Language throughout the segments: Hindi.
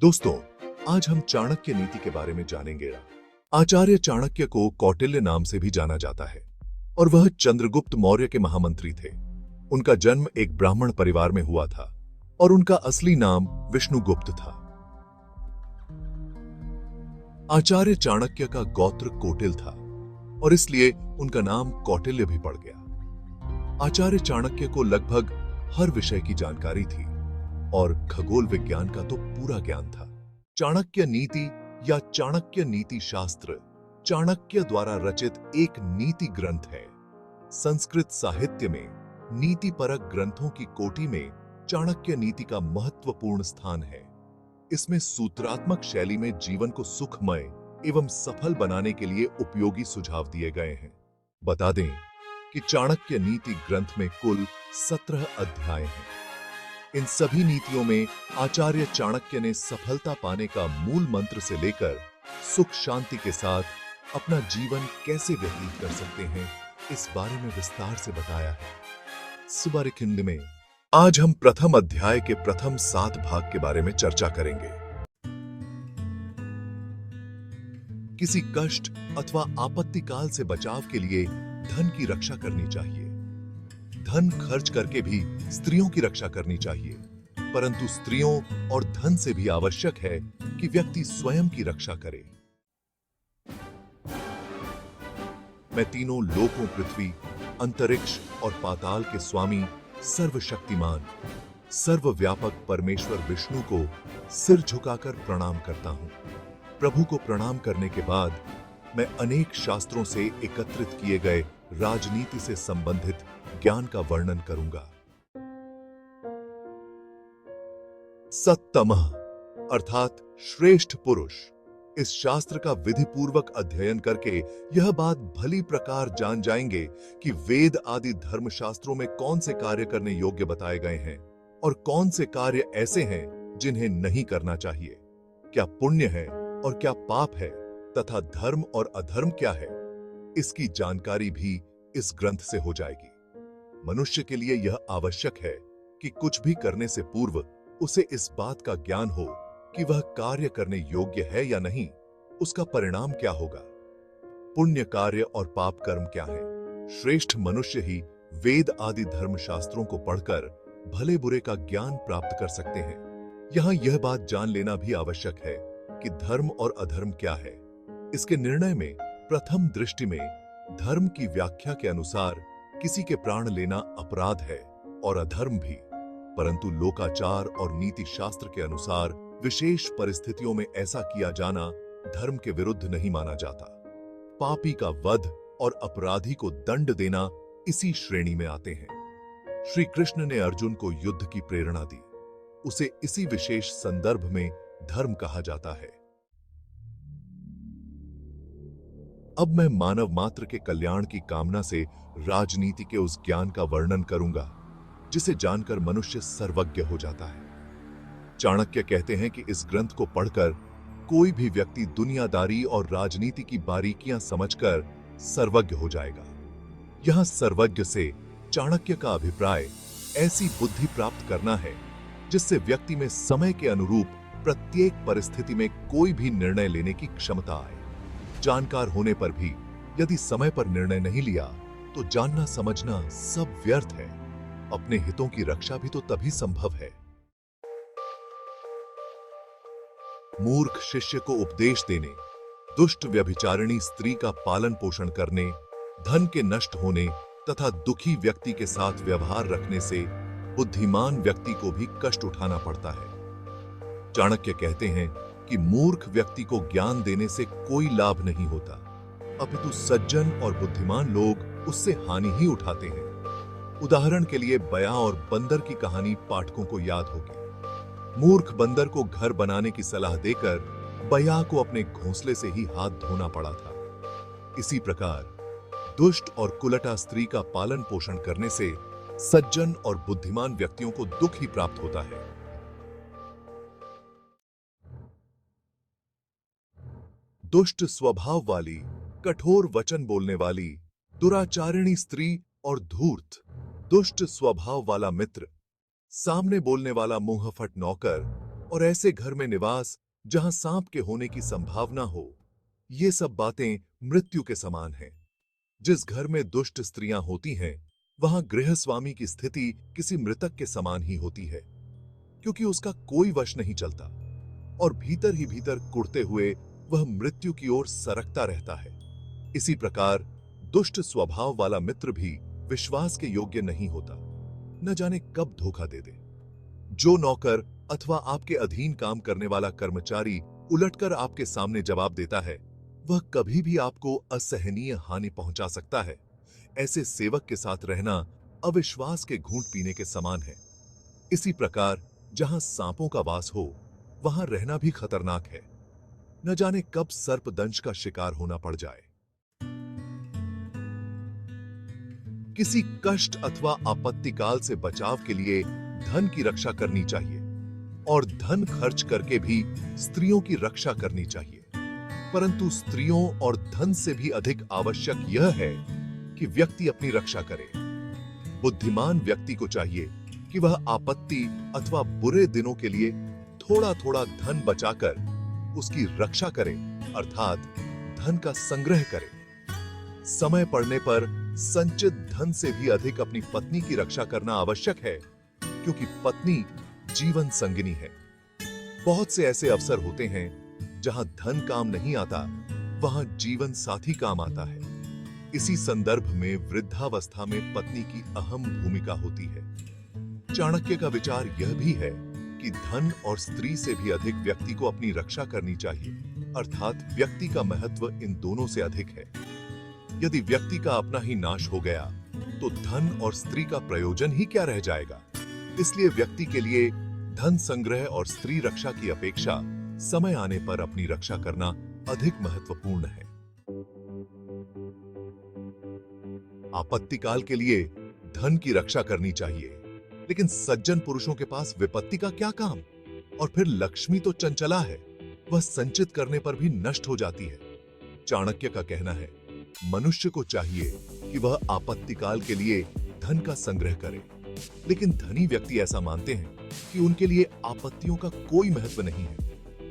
दोस्तों, आज हम चाणक्य नीति के बारे में जानेंगे। आचार्य चाणक्य को कौटिल्य नाम से भी जाना जाता है और वह चंद्रगुप्त मौर्य के महामंत्री थे। उनका जन्म एक ब्राह्मण परिवार में हुआ था और उनका असली नाम विष्णुगुप्त था। आचार्य चाणक्य का गोत्र कोटिल था और इसलिए उनका नाम कौटिल्य भी पड़ गया। आचार्य चाणक्य को लगभग हर विषय की जानकारी थी और खगोल विज्ञान का तो पूरा ज्ञान था। चाणक्य नीति या चाणक्य नीति शास्त्र चाणक्य द्वारा रचित एक नीति ग्रंथ है। संस्कृत साहित्य में नीतिपरक ग्रंथों की कोटि में चाणक्य नीति का महत्वपूर्ण स्थान है। इसमें सूत्रात्मक शैली में जीवन को सुखमय एवं सफल बनाने के लिए उपयोगी सुझाव दिए गए हैं। बता दें कि चाणक्य नीति ग्रंथ में कुल 17 अध्याय हैं। इन सभी नीतियों में आचार्य चाणक्य ने सफलता पाने का मूल मंत्र से लेकर सुख शांति के साथ अपना जीवन कैसे व्यतीत कर सकते हैं, इस बारे में विस्तार से बताया है। सुबारिखिंड में आज हम प्रथम अध्याय के प्रथम 7 भाग के बारे में चर्चा करेंगे। किसी कष्ट अथवा आपत्ति काल से बचाव के लिए धन की रक्षा करनी चाहिए। धन खर्च करके भी स्त्रियों की रक्षा करनी चाहिए, परंतु स्त्रियों और धन से भी आवश्यक है कि व्यक्ति स्वयं की रक्षा करे। मैं तीनों लोकों पृथ्वी, अंतरिक्ष और पाताल के स्वामी सर्वशक्तिमान सर्वव्यापक परमेश्वर विष्णु को सिर झुकाकर प्रणाम करता हूं। प्रभु को प्रणाम करने के बाद मैं अनेक शास्त्रों से एकत्रित किए गए राजनीति से संबंधित ज्ञान का वर्णन करूंगा। सत्तमः अर्थात श्रेष्ठ पुरुष। इस शास्त्र का विधि पूर्वक अध्ययन करके यह बात भली प्रकार जान जाएंगे कि वेद आदि धर्मशास्त्रों में कौन से कार्य करने योग्य बताए गए हैं और कौन से कार्य ऐसे हैं जिन्हें नहीं करना चाहिए। क्या पुण्य है और क्या पाप है तथा धर्म और अधर्म क्या है, इसकी जानकारी भी इस ग्रंथ से हो जाएगी। मनुष्य के लिए यह आवश्यक है कि कुछ भी करने से पूर्व उसे इस बात का ज्ञान हो कि वह कार्य करने योग्य है या नहीं, उसका परिणाम क्या होगा, पुण्य कार्य और पाप कर्म क्या है। श्रेष्ठ मनुष्य ही वेद आदि धर्मशास्त्रों को पढ़कर भले बुरे का ज्ञान प्राप्त कर सकते हैं। यहां यह बात जान लेना भी आवश्यक है कि धर्म और अधर्म क्या है। इसके निर्णय में प्रथम दृष्टि में धर्म की व्याख्या के अनुसार किसी के प्राण लेना अपराध है और अधर्म भी, परंतु लोकाचार और नीति शास्त्र के अनुसार विशेष परिस्थितियों में ऐसा किया जाना धर्म के विरुद्ध नहीं माना जाता। पापी का वध और अपराधी को दंड देना इसी श्रेणी में आते हैं। श्री कृष्ण ने अर्जुन को युद्ध की प्रेरणा दी। उसे इसी विशेष संदर्भ में धर्म कहा जाता है। अब मैं मानव मात्र के कल्याण की कामना से राजनीति के उस ज्ञान का वर्णन करूंगा जिसे जानकर मनुष्य सर्वज्ञ हो जाता है। चाणक्य कहते हैं कि इस ग्रंथ को पढ़कर कोई भी व्यक्ति दुनियादारी और राजनीति की बारीकियां समझकर सर्वज्ञ हो जाएगा। यहां सर्वज्ञ से चाणक्य का अभिप्राय ऐसी बुद्धि प्राप्त करना है जिससे व्यक्ति में समय के अनुरूप प्रत्येक परिस्थिति में कोई भी निर्णय लेने की क्षमता आए। जानकार होने पर भी यदि समय पर निर्णय नहीं लिया तो जानना समझना सब व्यर्थ है। अपने हितों की रक्षा भी तो तभी संभव है। मूर्ख शिष्य को उपदेश देने, दुष्ट व्यभिचारिणी स्त्री का पालन पोषण करने, धन के नष्ट होने तथा दुखी व्यक्ति के साथ व्यवहार रखने से बुद्धिमान व्यक्ति को भी कष्ट उठाना पड़ता है। चाणक्य कहते हैं कि मूर्ख व्यक्ति को ज्ञान देने से कोई लाभ नहीं होता, अपितु सज्जन और बुद्धिमान लोग उससे हानि ही उठाते हैं। उदाहरण के लिए बया और बंदर की कहानी पाठकों को याद होगी। मूर्ख बंदर को घर बनाने की सलाह देकर बया को अपने घोंसले से ही हाथ धोना पड़ा था। इसी प्रकार दुष्ट और कुलटा स्त्री का पालन पोषण करने से सज्जन और बुद्धिमान व्यक्तियों को दुख ही प्राप्त होता है। दुष्ट स्वभाव वाली, कठोर वचन बोलने वाली, दुराचारिणी स्त्री और धूर्त, दुष्ट स्वभाव वाला मित्र, सामने बोलने वाला मुंहफट नौकर, और ऐसे घर में निवास जहां सांप के होने की संभावना हो। ये सब बातें मृत्यु के समान हैं। जिस घर में दुष्ट स्त्रियां होती हैं, वहां गृहस्वामी की स्थिति किसी मृतक के समान ही होती है, क्योंकि उसका कोई वश नहीं चलता और भीतर ही भीतर कुढ़ते हुए वह मृत्यु की ओर सरकता रहता है। इसी प्रकार दुष्ट स्वभाव वाला मित्र भी विश्वास के योग्य नहीं होता, न जाने कब धोखा दे दे। जो नौकर अथवा आपके अधीन काम करने वाला कर्मचारी उलटकर आपके सामने जवाब देता है, वह कभी भी आपको असहनीय हानि पहुंचा सकता है। ऐसे सेवक के साथ रहना अविश्वास के घूंट पीने के समान है। इसी प्रकार जहां सांपों का वास हो, वहां रहना भी खतरनाक है। न जाने कब सर्पदंश का शिकार होना पड़ जाए। किसी कष्ट अथवा आपत्तिकाल से बचाव के लिए धन की रक्षा करनी चाहिए और धन खर्च करके भी स्त्रियों की रक्षा करनी चाहिए। परंतु स्त्रियों और धन से भी अधिक आवश्यक यह है कि व्यक्ति अपनी रक्षा करे। बुद्धिमान व्यक्ति को चाहिए कि वह आपत्ति अथवा बुरे दिनों के लिए थोड़ा थोड़ा धन बचाकर उसकी रक्षा करे, अर्थात धन का संग्रह करे। समय पड़ने पर संचित धन से भी अधिक अपनी पत्नी की रक्षा करना आवश्यक है, क्योंकि पत्नी जीवन संगिनी है। बहुत से ऐसे अवसर होते हैं जहां धन काम नहीं आता, वहां जीवन साथी काम आता है। इसी संदर्भ में वृद्धावस्था में पत्नी की अहम भूमिका होती है। चाणक्य का विचार यह भी है कि धन और स्त्री से भी अधिक व्यक्ति को अपनी रक्षा करनी चाहिए, अर्थात व्यक्ति का महत्व इन दोनों से अधिक है। यदि व्यक्ति का अपना ही नाश हो गया, तो धन और स्त्री का प्रयोजन ही क्या रह जाएगा। इसलिए व्यक्ति के लिए धन संग्रह और स्त्री रक्षा की अपेक्षा समय आने पर अपनी रक्षा करना अधिक महत्वपूर्ण है। आपत्तिकाल के लिए धन की रक्षा करनी चाहिए, लेकिन सज्जन पुरुषों के पास विपत्ति का क्या काम। और फिर लक्ष्मी तो चंचला है, वह संचित करने पर भी नष्ट हो जाती है। चाणक्य का कहना है, मनुष्य को चाहिए कि वह आपत्तिकाल के लिए धन का संग्रह करे, लेकिन धनी व्यक्ति ऐसा मानते हैं कि उनके लिए आपत्तियों का कोई महत्व नहीं है,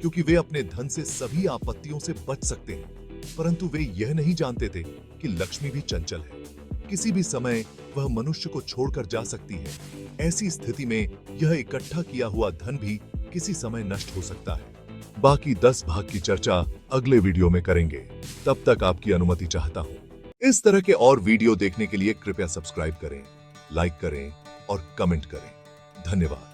क्योंकि वे अपने धन से सभी आपत्तियों से बच सकते हैं। परंतु वे यह नहीं जानते थे कि लक्ष्मी भी चंचल है, किसी भी समय वह मनुष्य को छोड़कर जा सकती है। ऐसी स्थिति में यह इकट्ठा किया हुआ धन भी किसी समय नष्ट हो सकता है। बाकी 10 भाग की चर्चा अगले वीडियो में करेंगे। तब तक आपकी अनुमति चाहता हूँ। इस तरह के और वीडियो देखने के लिए कृपया सब्सक्राइब करें, लाइक करें और कमेंट करें। धन्यवाद।